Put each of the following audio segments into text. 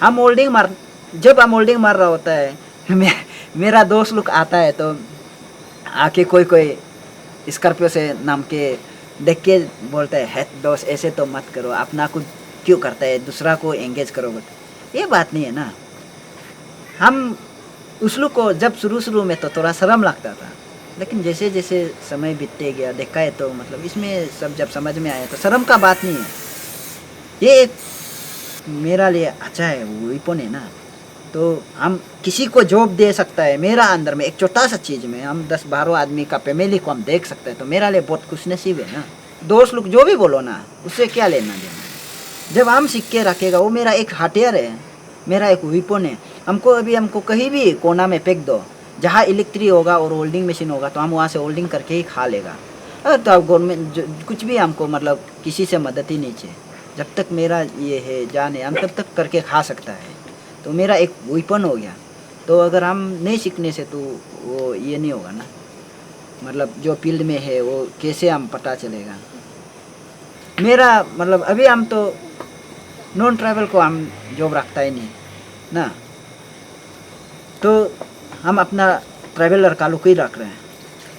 हम होल्डिंग मार जब हम होल्डिंग मार रहा होता है मेरा दोस्त लोग आता है तो आके कोई कोई स्कॉर्पियो से नाम के देख के बोलता है दोस्त ऐसे तो मत करो, अपना कुछ क्यों करता है, दूसरा को एंगेज करो। ये बात नहीं है ना। हम उस लोग को जब शुरू में तो थोड़ा शर्म लगता था, लेकिन जैसे जैसे समय बीतते गया देखा है तो मतलब इसमें सब जब समझ में आया तो शर्म का बात नहीं है। ये एक मेरा लिए अच्छा है, वेपन है ना। तो हम किसी को जॉब दे सकता है, मेरा अंदर में एक छोटा सा चीज़ में हम 10-12 आदमी का फैमिली को हम देख सकते हैं, तो मेरा लिए बहुत खुशनसीब है ना। दोस्त लोग जो भी बोलो ना, उससे क्या लेना देना। जब हम सीख के रखेगा, वो मेरा एक हथियार है, मेरा एक वेपन है। हमको कहीं भी कोना में फेंक दो, जहाँ इलेक्ट्रिक होगा और होल्डिंग मशीन होगा तो हम वहाँ से होल्डिंग करके ही खा लेगा। तो गवर्नमेंट कुछ भी हमको मतलब किसी से मदद ही नहीं चाहिए। जब तक मेरा ये है जान है, हम तब तक करके खा सकता है। तो मेरा एक वेपन हो गया। तो अगर हम नहीं सीखने से तो वो ये नहीं होगा ना, मतलब जो फील्ड में है वो कैसे हम पता चलेगा। मेरा मतलब अभी हम तो नॉन ट्रैवल को हम जॉब रखता ही नहीं ना, तो हम अपना ट्रैवलर का लोग ही रख रहे हैं।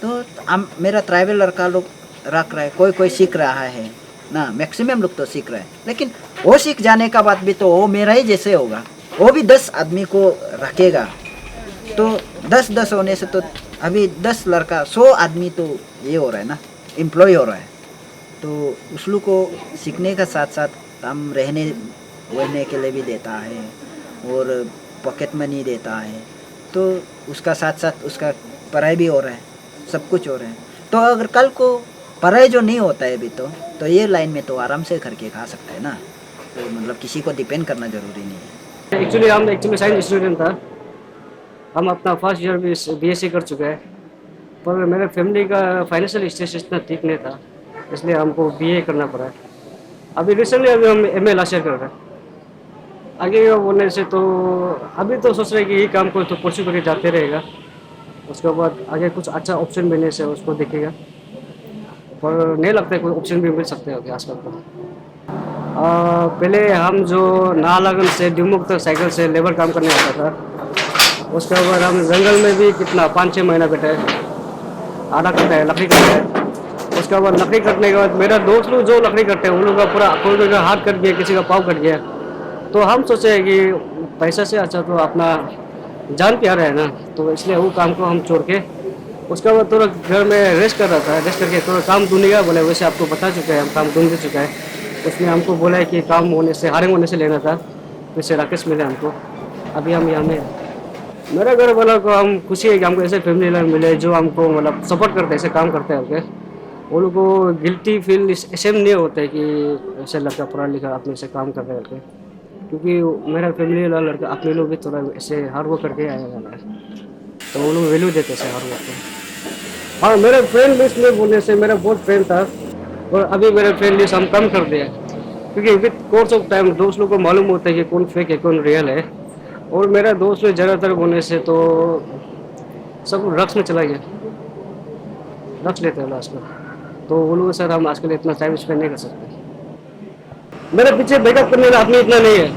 तो हम मेरा ट्रैवलर का लोग रख रहा है, कोई कोई सीख रहा है ना, मैक्सिमम लोग तो सीख रहे हैं। लेकिन वो सीख जाने का बाद भी तो वो मेरा ही जैसे होगा, वो भी 10 आदमी को रखेगा। तो 10-10 होने से तो अभी 10 लड़का 100 आदमी तो ये हो रहा है ना, एम्प्लॉय हो रहा है। तो उस लोग को सीखने का साथ साथ हम रहने वहने के लिए भी देता है और पॉकेट मनी देता है। तो उसका साथ साथ उसका पढ़ाई भी हो रहा है, सब कुछ हो रहा है। तो अगर कल को पढ़ाई जो नहीं होता है अभी तो ये लाइन में तो आराम से करके खा सकता है ना। तो मतलब किसी को डिपेंड करना ज़रूरी नहीं है। एक्चुअली साइंस स्टूडेंट था। हम अपना फर्स्ट ईयर भी बीएससी कर चुके हैं, पर मेरे फैमिली का फाइनेंशियल स्टेटस इतना ठीक नहीं था, इसलिए हमको बीए करना पड़ा। अभी रिसेंटली हम एमए लास्ट ईयर कर रहे हैं। आगे का बोलने से तो अभी तो सोच रहे हैं कि ये काम को तो परस्यू करके जाते रहेगा, उसके बाद आगे कुछ अच्छा ऑप्शन मिलने से उसको देखेगा। पर नहीं लगता है कोई ऑप्शन भी मिल सकते हैं आजकल तो। पहले हम जो नालागन से ड्यूमुक तक साइकिल से लेबर काम करने आता था, उसके बाद हम जंगल में भी कितना 5-6 महीना बैठे, आधा करते हैं लकड़ी कटते हैं। उसके बाद लकड़ी कटने के बाद मेरा दोस्त लोग जो लकड़ी कटते हैं उन लोगों का पूरा कोई का हाथ कट गया, किसी का पाँव कट गया। तो हम सोचे कि पैसा से अच्छा तो अपना जान प्यारा है ना, तो इसलिए वो काम को हम छोड़ के उसके बाद थोड़ा घर में रेस्ट कर रहा था। रेस्ट करके थोड़ा काम ढूंढेगा बोले, वैसे आपको बता चुके हैं हम काम ढूंढ चुका है। उसने हमको बोला है कि काम होने से हारिंग होने से लेना था, वैसे राकेश मिले हमको। अभी हम यहाँ में मेरा घर वाला को हम खुशी है कि हमको ऐसे फैमिली लाइन मिले जो हमको मतलब सपोर्ट करते हैं, ऐसे काम करते हैं ओके। वो लोग को गिल्टी फील ऐसे नहीं होता है कि ऐसे लड़का पढ़ा लिखा अपने से काम कर रहे होते, क्योंकि मेरा फैमिली वाला लड़का अपने लोग भी थोड़ा ऐसे हार्ड वर्क करके आया वाला है, तो वो लोग वैल्यू देते हैं हार्ड वर्क को। हाँ, मेरे फ्रेंड लिस्ट में बोलने से मेरा बहुत फ्रेंड था, और अभी मेरे फ्रेंड लिस्ट हम कम कर दिया, क्योंकि विद कोर्स ऑफ टाइम दोस्त लोग को मालूम होता है कि कौन फेक है कौन रियल है। और मेरा दोस्त में ज़्यादातर बोलने से तो सब ड्रग्स में चला गया, ड्रग्स लेते हैं आजकल। तो वो लोग सर हम आजकल इतना टाइम स्पेंड नहीं कर सकते। मेरे पीछे बैकअप करने का आदमी इतना नहीं है,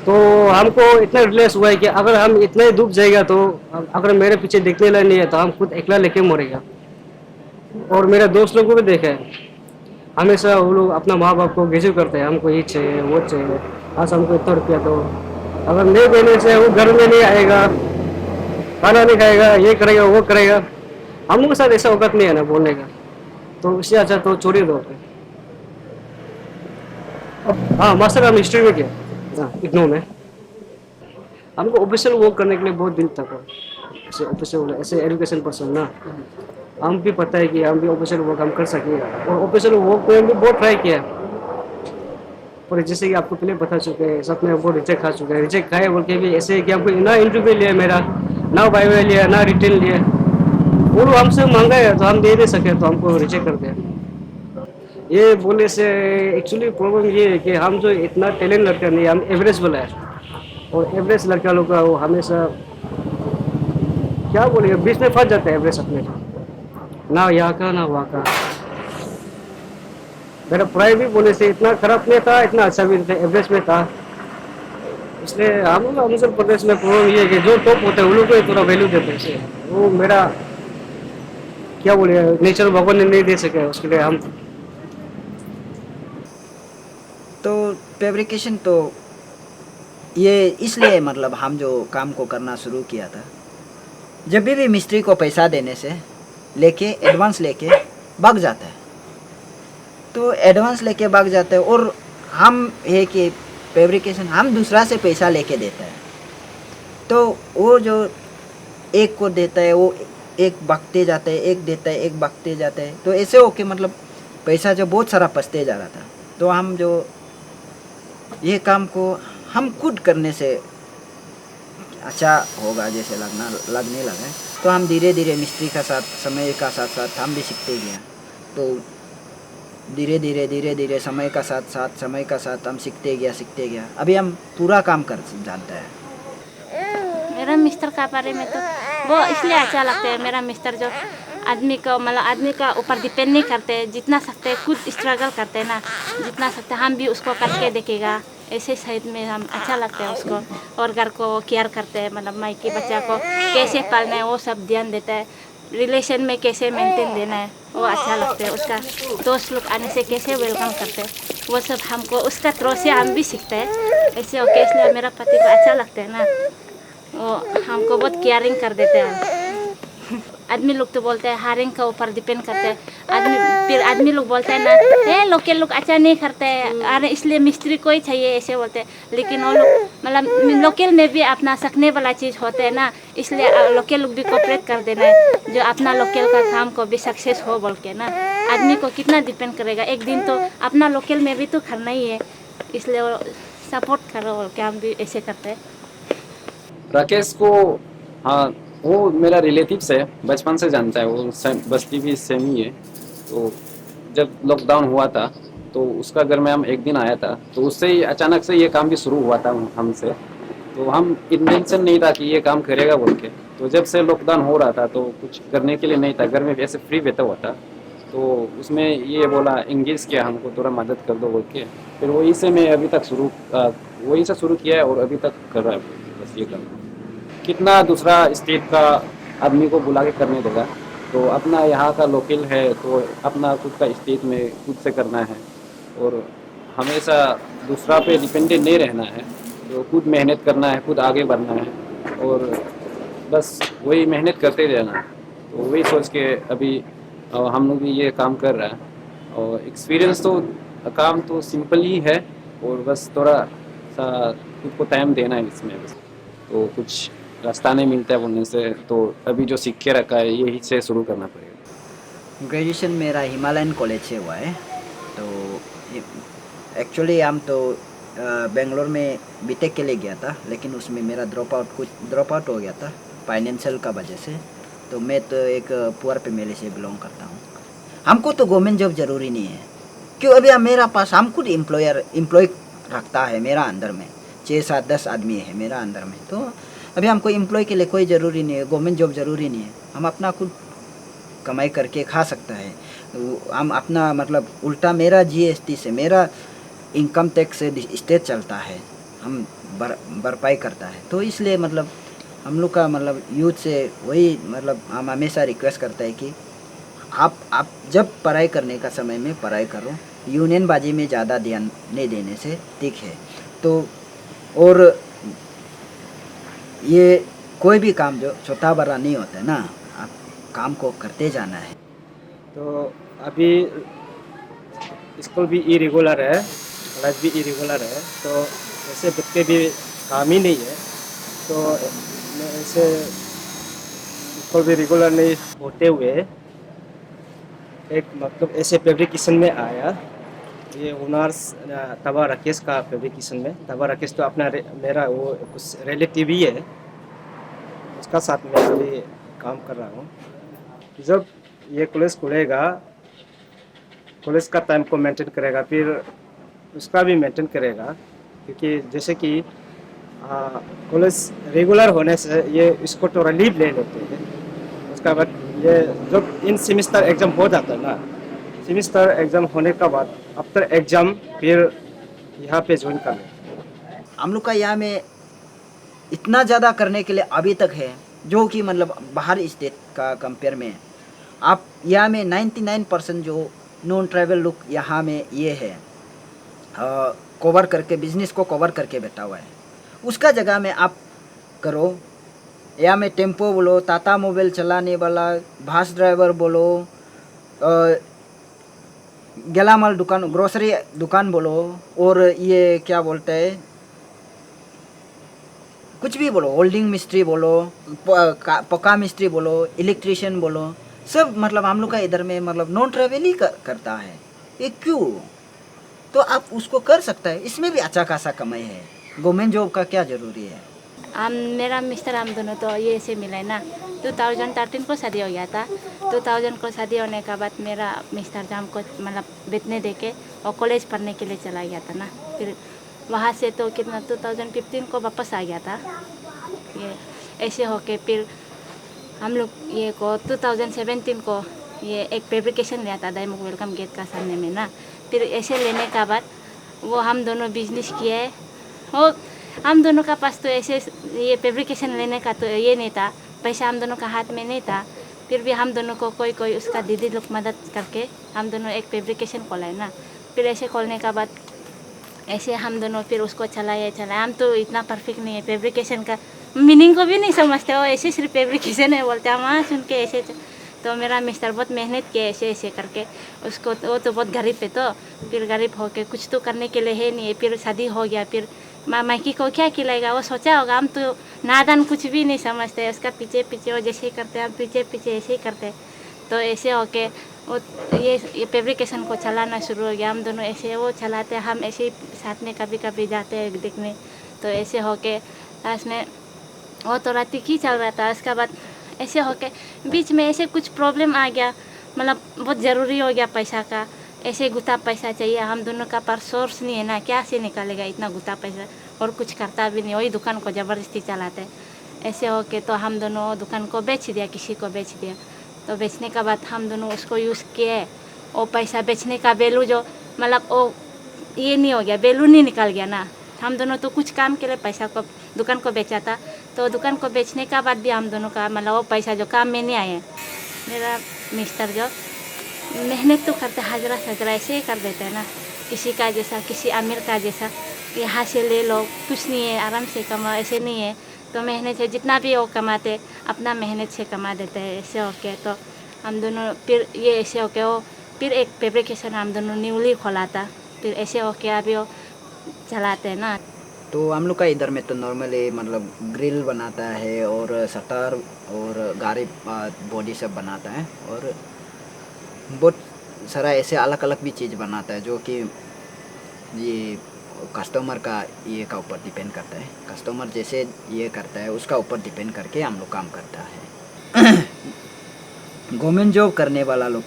तो हमको इतना रिलेस हुआ है कि अगर हम इतना ही डूब जाएगा तो अगर मेरे पीछे देखने लायक नहीं है तो हम खुद अकेला लेके मरेगा। और मेरे दोस्त लोग को भी देखा है, हमेशा वो लोग अपना माँ बाप को गेजू करते हैं, हमको ये चाहिए वो चाहिए, आज हमको इतना रुपया दो। अगर नहीं देने से वो घर में नहीं आएगा, खाना नहीं खाएगा, ये करेगा वो करेगा। हम लोग के साथ ऐसा औकात नहीं है ना बोलने का, तो इससे अच्छा तो छोड़ ही दो। हाँ, मास्टर हम हिस्ट्री में किया, हाँ, इग्नू में। हमको ऑफिशियल वर्क करने के लिए बहुत दिन तक है, ऐसे ऑफिशियल ऐसे एजुकेशन पर्सन ना, हम भी पता है कि हम भी ऑफिशियल वर्क हम कर सकें। और ऑफिशियल वर्क पे हम भी बहुत ट्राई किया, पर जैसे कि आपको पहले बता चुके हैं सब में बहुत रिजेक्ट खा चुके हैं। रिजेक्ट खाए बोल के भी ऐसे है कि हमको ना इंटरव्यू लिया मेरा, ना वाइवा लिया, ना रिटर्न लिया। वो लोग हमसे मांगा है तो हम दे नहीं सके, तो हमको रिजेक्ट कर दिया। ये बोलने से एक्चुअली प्रॉब्लम ये है कि हम जो इतना टैलेंट लड़का नहीं, हम एवरेज वाला है। और एवरेज लड़का लोग का वो हमेशा क्या बोलेगा बीच में फंस जाता है एवरेज अपने, ना यहाँ का ना वहाँ का। मेरा पढ़ाई भी बोलने से इतना खराब नहीं था, इतना अच्छा भी नहीं था, एवरेज में था। इसलिए हम लोग अरुणाचल प्रदेश में प्रॉब्लम ये है कि जो टॉप होते हैं उन लोग को ही थोड़ा वैल्यू देते हैं इसे। वो मेरा क्या बोले, नेचर भगवान ने नहीं दे सके, उसके लिए हम तो फैब्रिकेशन तो ये इसलिए मतलब हम जो काम को करना शुरू किया था, जब भी मिस्त्री को पैसा देने से लेके एडवांस लेके भाग जाता है, तो एडवांस लेके भाग जाता है। और हम है कि फैब्रिकेशन हम दूसरा से पैसा लेके देता है, तो वो जो एक को देता है वो एक भागते जाता है, एक देता है एक भागते जाता है, तो ऐसे हो के मतलब पैसा जो बहुत सारा फंसते जा रहा था। तो हम जो ये काम को हम खुद करने से अच्छा होगा जैसे लगने लगा है, तो हम धीरे धीरे मिस्त्री का साथ समय का साथ साथ हम भी सीखते गया। तो धीरे धीरे समय का साथ हम सीखते गया। अभी हम पूरा काम कर जानते हैं। मेरा मिस्टर का बारे में तो वो इसलिए अच्छा लगता है। मेरा मिस्टर जो आदमी को मतलब आदमी का ऊपर डिपेंड नहीं करते, जितना सकते खुद स्ट्रगल करते हैं ना, जितना सकते हम भी उसको करके देखेगा, ऐसे साइड में हम अच्छा लगता है उसको। और घर को केयर करते हैं, मतलब माई के बच्चा को कैसे पालना है वो सब ध्यान देता है। रिलेशन में कैसे मेंटेन देना है वो अच्छा लगता है। उसका दोस्त लोग आने से कैसे वेलकम करते हैं वो सब हमको उसका थ्रू से हम भी सीखते हैं। ऐसे ओके, इसलिए मेरा पति को अच्छा लगता है ना, वो हमको बहुत केयरिंग कर देते हैं। आदमी लोग तो बोलते हैं हारिंग का ऊपर डिपेंड करते हैं फिर आदमी लोग बोलते हैं ना, ये लोकल लोग अच्छा नहीं करते हैं, अरे इसलिए मिस्त्री को ही चाहिए ऐसे बोलते हैं। लेकिन वो लोग मतलब लोकल में भी अपना सकने वाला चीज़ होते हैं ना, इसलिए लोकल लोग भी कोऑपरेट कर देना है, जो अपना लोकल का काम को भी सक्सेस हो बोल के ना। आदमी को कितना डिपेंड करेगा, एक दिन तो अपना लोकल में भी तो करना ही है, इसलिए वो सपोर्ट करो बोल के हम भी ऐसे करते हैं। राकेश को, हाँ, वो मेरा रिलेटिव्स है, बचपन से जानता है, वो बस्ती भी सेम ही है। तो जब लॉकडाउन हुआ था तो उसका घर में हम एक दिन आया था, तो उससे ही अचानक से ये काम भी शुरू हुआ था हमसे। तो हम इंटेंशन नहीं था कि ये काम करेगा बोल के। तो जब से लॉकडाउन हो रहा था तो कुछ करने के लिए नहीं था, घर में वैसे फ्री बैठा हुआ था, तो उसमें ये बोला इंगेज किया हमको, थोड़ा मदद कर दो बोल के। फिर वही से मैं अभी तक वही से शुरू किया है और अभी तक कर रहा है बस ये काम। कितना दूसरा स्टेट का आदमी को बुला के करने देगा, तो अपना यहाँ का लोकल है तो अपना खुद का स्टेट में खुद से करना है, और हमेशा दूसरा पे डिपेंडेंट नहीं रहना है, तो खुद मेहनत करना है, खुद आगे बढ़ना है, और बस वही मेहनत करते रहना। तो वही सोच के अभी हम लोग भी ये काम कर रहा है। और एक्सपीरियंस तो काम तो सिंपल ही है, और बस थोड़ा सा खुद को टाइम देना है इसमें बस। तो कुछ रास्ता नहीं मिलता है बोलने से, तो अभी जो सीख के रखा है यही से शुरू करना पड़ेगा। ग्रेजुएशन मेरा हिमालयन कॉलेज से हुआ है। तो एक्चुअली हम तो बेंगलोर में बीटेक के लिए गया था, लेकिन उसमें मेरा ड्रॉप आउट हो गया था फाइनेंशियल का वजह से। तो मैं तो एक पुअर फैमिली से बिलोंग करता हूँ। हमको तो गवर्नमेंट जॉब ज़रूरी नहीं है, क्यों अभी मेरा पास हम खुद एम्प्लॉय रखता है मेरा अंदर में, 6 7 10 आदमी है मेरा अंदर में। तो अभी हमको एम्प्लॉय के लिए कोई ज़रूरी नहीं है, गवर्नमेंट जॉब ज़रूरी नहीं है। हम अपना खुद कमाई करके खा सकता है। हम अपना मतलब उल्टा मेरा जीएसटी से, मेरा इनकम टैक्स से स्टेट चलता है, हम भरपाई करता है। तो इसलिए मतलब हम लोग का मतलब यूथ से वही मतलब हम हमेशा रिक्वेस्ट करते हैं कि आप जब पढ़ाई करने का समय में पढ़ाई करो, यूनियन बाजी में ज़्यादा ध्यान नहीं देने से ठीक है। तो और ये कोई भी काम जो छोटा बड़ा नहीं होता है ना, आप काम को करते जाना है। तो अभी स्कूल भी इरेगुलर है, कॉलेज भी इरेगुलर है, तो ऐसे बच्चे भी काम ही नहीं है, तो मैं ऐसे स्कूल भी रेगुलर नहीं होते हुए एक मतलब ऐसे फैब्रिकेशन में आया। ये हुनर्स तबा राकेश का फैब्रिकेशन में। तबा राकेश तो अपना मेरा वो कुछ रिलेटिव ही है, उसका साथ में अभी काम कर रहा हूँ। जब ये कॉलेज खुलेगा, कॉलेज का टाइम को मेंटेन करेगा, फिर उसका भी मेंटेन करेगा, क्योंकि जैसे कि कॉलेज रेगुलर होने से ये इसको थोड़ा लीव ले लेते हैं। उसका बाद ये जब इन सेमेस्टर एग्ज़ाम हो जाता है ना, सेमेस्टर एग्ज़ाम होने का बाद आफ्टर एग्ज़ाम फिर यहाँ पे ज्वाइन कर लेते हैं। हम लोग का यहाँ में इतना ज़्यादा करने के लिए अभी तक है, जो कि मतलब बाहर स्टेट का कंपेयर में आप यहाँ में 99% जो नॉन ट्राइबल लोग यहाँ में ये है कवर करके बिजनेस को कवर करके बैठा हुआ है। उसका जगह में आप करो, या में टेम्पो बोलो, टाटा मोबाइल चलाने वाला, बस ड्राइवर बोलो, गेलामाल दुकान, ग्रोसरी दुकान बोलो, और ये क्या बोलते हैं, कुछ भी बोलो, होल्डिंग मिस्त्री बोलो, पक्का मिस्त्री बोलो, इलेक्ट्रिशियन बोलो, सब मतलब हम लोग का इधर में मतलब नॉन ट्रैवल ही करता है। ये क्यों? तो आप उसको कर सकता है, इसमें भी अच्छा खासा कमाई है। गवर्नमेंट जॉब का क्या ज़रूरी है? मेरा मिस्टर हम दोनों तो ये से मिले ना, 2013 को शादी हो गया था। 2000 को शादी होने के बाद मेरा मिस्टर जो हमको मतलब बेचने दे के और कॉलेज पढ़ने के लिए चला गया था ना। फिर वहाँ से तो कितना 2015 को वापस आ गया था। ये ऐसे होके फिर हम लोग ये को 2017 को ये एक फैब्रिकेशन लिया था डायमंड वेलकम गेट का सामने में ना। फिर ऐसे लेने के बाद वो हम दोनों बिजनेस किए। वो हम दोनों का पास तो ऐसे ये फैब्रिकेशन लेने का तो ये नहीं था, पैसा हम दोनों का हाथ में नहीं था। फिर भी हम दोनों को कोई उसका दीदी लोग मदद करके हम दोनों एक फैब्रिकेशन खोला है ना। फिर ऐसे खोलने के बाद ऐसे हम दोनों फिर उसको चलाए। हम तो इतना परफेक्ट नहीं है, फैब्रिकेशन का मीनिंग को भी नहीं समझते हो, ऐसे सिर्फ फैब्रिकेशन है बोलते हम। वहाँ सुन के ऐसे तो मेरा मिस्टर बहुत मेहनत किया ऐसे ऐसे करके उसको। वो तो बहुत गरीब है, तो फिर गरीब होके कुछ तो करने के लिए है नहीं। फिर शादी हो गया, फिर मायके को क्या खिलाएगा, वो सोचा होगा। हम तो नादान कुछ भी नहीं समझते, उसका पीछे पीछे वो जैसे ही करते हम पीछे पीछे ऐसे ही करते। तो ऐसे होके वो ये फैब्रिकेशन को चलाना शुरू हो गया। हम दोनों ऐसे वो चलाते, हम ऐसे ही साथ में कभी कभी जाते हैं देखने। तो ऐसे होके लास्ट में वो तो रात ही चल रहा था। उसके बाद ऐसे होके बीच में ऐसे कुछ प्रॉब्लम आ गया, मतलब बहुत ज़रूरी हो गया पैसा का। ऐसे गुता पैसा चाहिए, हम दोनों का पास सोर्स नहीं है ना, क्या से निकालेगा इतना गुता पैसा, और कुछ करता भी नहीं, वही दुकान को ज़बरदस्ती चलाते। ऐसे होके तो हम दोनों दुकान को बेच दिया, किसी को बेच दिया। तो बेचने के बाद हम दोनों उसको यूज़ किए। वो पैसा बेचने का वैल्यू जो मतलब वो ये नहीं हो गया, वैल्यू नहीं निकल गया ना। हम दोनों तो कुछ काम के लिए पैसा को दुकान को बेचा था, तो दुकान को बेचने का बाद भी हम दोनों का मतलब वो पैसा जो काम में नहीं आया। मेरा मिस्टर जो मेहनत तो करते, हाजरा सजरा ऐसे ही कर देते हैं ना, किसी का जैसा, किसी अमीर का जैसा यहाँ से ले लो, कुछ नहीं है, आराम से कमाओ, ऐसे नहीं है। तो मेहनत से जितना भी वो कमाते अपना मेहनत से कमा देते हैं। ऐसे होके तो हम दोनों फिर ये ऐसे होके वो फिर एक फैब्रिकेशन हम दोनों न्यूली खोला था। फिर ऐसे होके अभी वो चलाते हैं ना। तो हम लोग का इधर में तो नॉर्मली मतलब ग्रिल बनाता है और शटर और गाड़ी बॉडी सब बनाता है, और बहुत सारा ऐसे अलग अलग भी चीज़ बनाता है, जो कि ये कस्टमर का ये का ऊपर डिपेंड करता है। कस्टमर जैसे ये करता है उसका ऊपर डिपेंड करके हम लोग काम करता है। गवर्नमेंट जॉब करने वाला लोग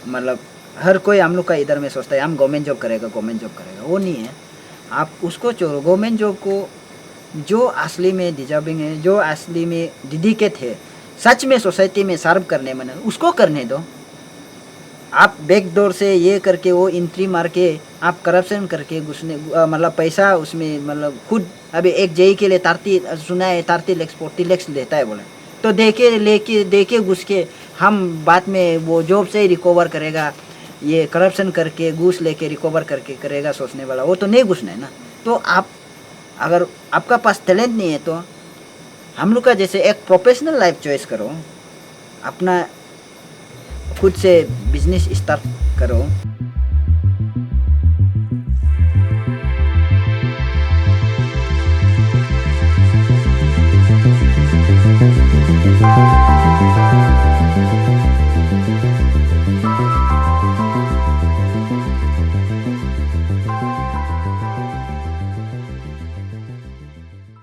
मतलब हर कोई हम लोग का इधर में सोचता है हम गवर्नमेंट जॉब करेगा, गवर्नमेंट जॉब करेगा, वो नहीं है। आप उसको छोड़ो, गवर्नमेंट जॉब को जो असली में डिजर्विंग है, जो असली में डेडिकेट है, सच में सोसाइटी में सर्व करने में, उसको करने दो। आप बैक डोर से ये करके वो एंट्री मार के आप करप्शन करके घुसने मतलब पैसा उसमें मतलब खुद अभी एक जेई के लिए 30 लाख 40 लाख लेता है बोला, तो देके घुस के हम बाद में वो जॉब से ही रिकवर करेगा, ये करप्शन करके घूस लेके रिकवर करके करेगा सोचने वाला, वो तो नहीं घुसना है ना। तो आप अगर आपका पास टैलेंट नहीं है तो हम लोग का जैसे एक प्रोफेशनल लाइफ चॉइस करो, अपना खुद से बिजनेस स्टार्ट करो।